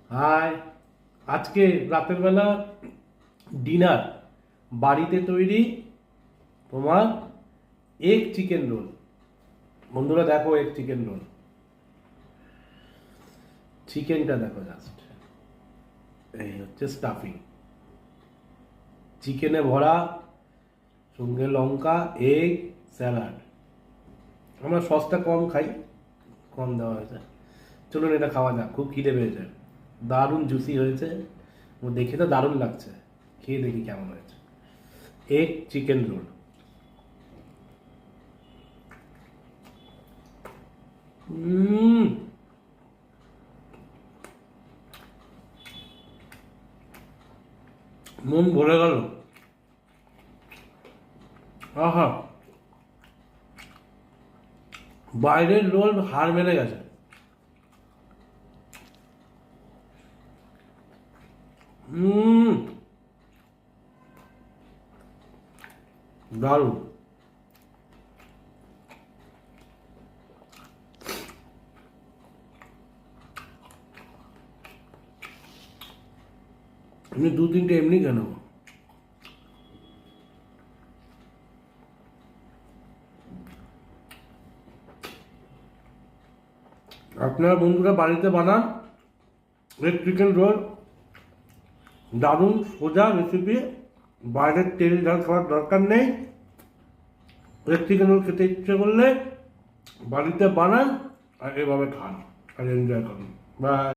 High, আজকে রাতের বেলা dinner বাড়িতে তৈরি তোমার এগ চিকেন রোল। বন্ধুরা দেখো, এগ চিকেন রোল, চিকেনটা দেখো জাস্ট, এই হচ্ছে স্টাফিং, চিকেনে ভরা, সঙ্গে লঙ্কা, এগ, স্যালাড। আমরা সসটা কম খাই, কম দেওয়া হয়েছে। চলুন এটা খাওয়া যাক, খুব খিদে পেয়েছে, দারুণ জুসি হয়েছে, ও দেখে তো দারুণ লাগছে। খেয়ে দেখি কেমন হয়েছে এগ চিকেন রোল। মন ভরে গেল। আহা, বাইরের রোল হার মেনে গেছে। দারুণ। এমনি দু তিনটে এমনি কেন? আপনারা বন্ধুরা বাড়িতে বানান এগ চিকেন রোল, দারুণ সোজা রেসিপি, বাইরের তেল ঝাল খাওয়ার দরকার নেই। এগ চিকেন রোল খেতে ইচ্ছে করলে বাড়িতে বানান আর এভাবে খান আর এনজয় করুন। বাই।